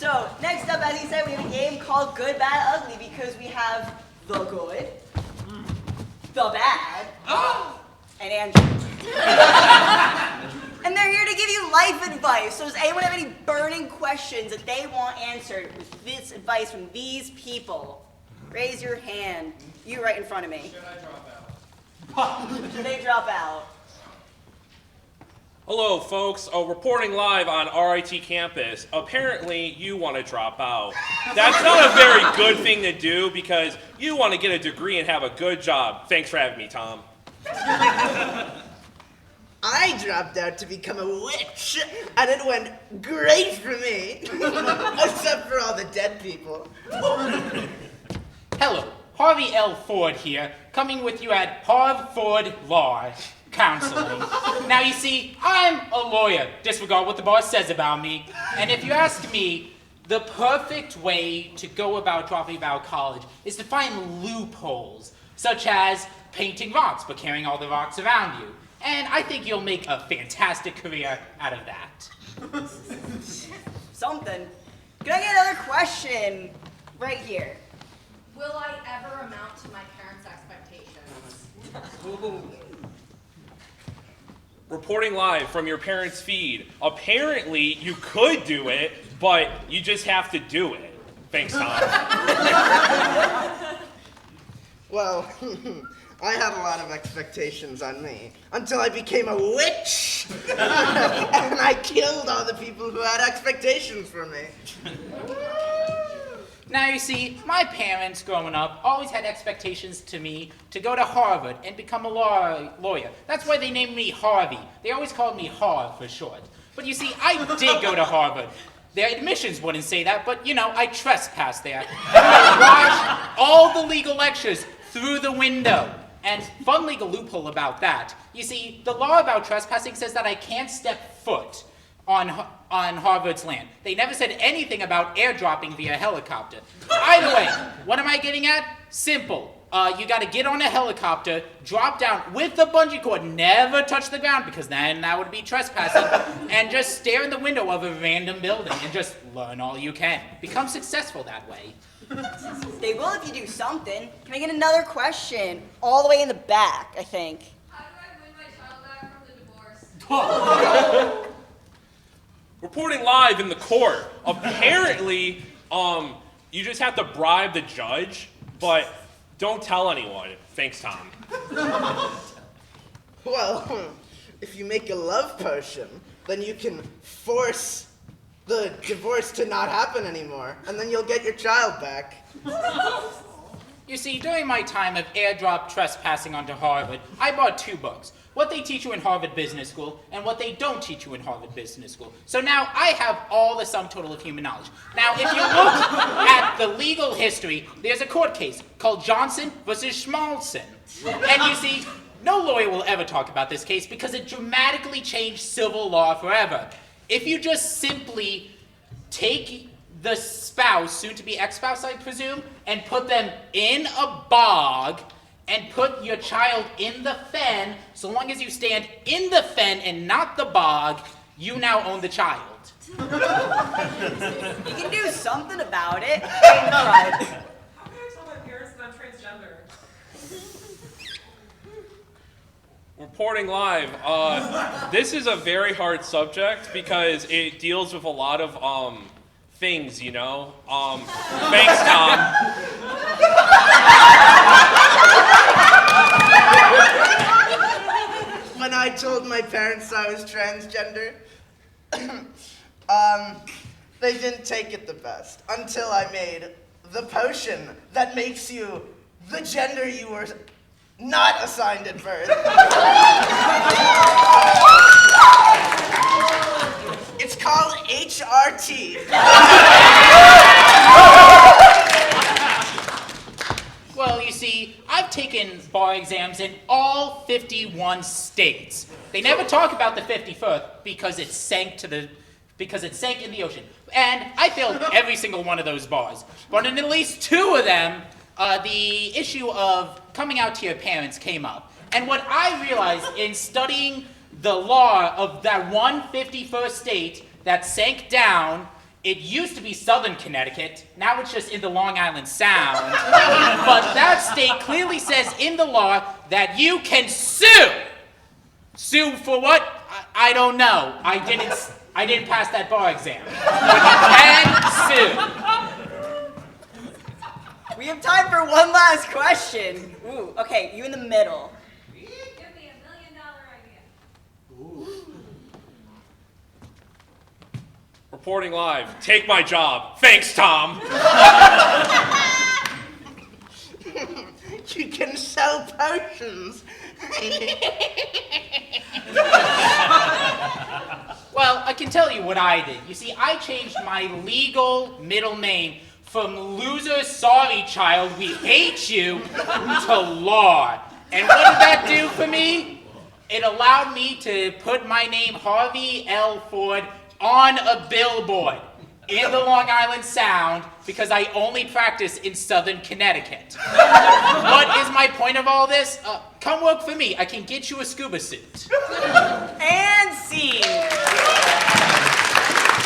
So, next up, as he said, we have a game called Good, Bad, Ugly because we have the good, the bad, and Andrew. And they're here to give you life advice. So does anyone have any burning questions that they want answered with this advice from these people? Raise your hand. You right in front of me. Should I drop out? Should they drop out? Hello, folks. Reporting live on RIT campus. Apparently, you want to drop out. That's not a very good thing to do because you want to get a degree and have a good job. Thanks for having me, Tom. I dropped out to become a witch, and it went great for me. Except for all the dead people. Hello, Harvey L. Ford here, coming with you at Harvard Law Counseling. Now you see, I'm a lawyer. Disregard what the boss says about me. And if you ask me, the perfect way to go about dropping out of college is to find loopholes, such as painting rocks but carrying all the rocks around you. And I think you'll make a fantastic career out of that. Something. Can I get another question right here? Will I ever amount to my parents' expectations? Reporting live from your parents' feed. Apparently, you could do it, but you just have to do it. Thanks, Tom. Well, I had a lot of expectations on me until I became a witch. And I killed all the people who had expectations for me. Now you see, my parents growing up always had expectations to me to go to Harvard and become a lawyer. That's why they named me Harvey. They always called me Harv for short. But you see, I did go to Harvard. Their admissions wouldn't say that, but you know, I trespassed there. And I watched all the legal lectures through the window. And fun legal loophole about that. You see, the law about trespassing says that I can't step foot on Harvard's land. They never said anything about airdropping via helicopter. Either way, what am I getting at? Simple. You gotta get on a helicopter, drop down with a bungee cord, never touch the ground because then that would be trespassing, and just stare in the window of a random building and just learn all you can. Become successful that way. They will if you do something. Can I get another question? All the way in the back, I think. How do I win my child back from the divorce? Reporting live in the court. Apparently, you just have to bribe the judge, but don't tell anyone. Thanks, Tom. Well, if you make a love potion, then you can force the divorce to not happen anymore, and then you'll get your child back. You see, during my time of airdrop trespassing onto Harvard, I bought 2 books. What they teach you in Harvard Business School, and what they don't teach you in Harvard Business School. So now I have all the sum total of human knowledge. Now, if you look at the legal history, there's a court case called Johnson versus Schmalson. And you see, no lawyer will ever talk about this case because it dramatically changed civil law forever. If you just simply take the spouse, soon to be ex-spouse, I presume, and put them in a bog and put your child in the fen, so long as you stand in the fen and not the bog, you now own the child. You can do something about it. All right. How can I tell my parents that I'm transgender? Reporting live. This is a very hard subject because it deals with a lot of things, you know. Thanks, Tom. When I told my parents I was transgender, they didn't take it the best until I made the potion that makes you the gender you were not assigned at birth. It's called HRT. Well, you see, I've taken bar exams in all 51 states. They never talk about the 51st because it sank in the ocean. And I failed every single one of those bars. But in at least 2 of them, the issue of coming out to your parents came up. And what I realized in studying the law of that 151st state that sank down It used to be Southern Connecticut. Now it's just in the Long Island Sound. But that state clearly says in the law that you can sue. Sue for what? I don't know. I didn't pass that bar exam. But you can sue. We have time for one last question. Ooh, okay, you in the middle. Give me $1 million idea. Reporting live. Take my job. Thanks, Tom. You can sell potions. Well, I can tell you what I did. You see, I changed my legal middle name from Loser Sorry Child, We Hate You, to Law. And what did that do for me? It allowed me to put my name, Harvey L. Ford, on a billboard in the Long Island Sound because I only practice in Southern Connecticut. What is my point of all this? Come work for me. I can get you a scuba suit.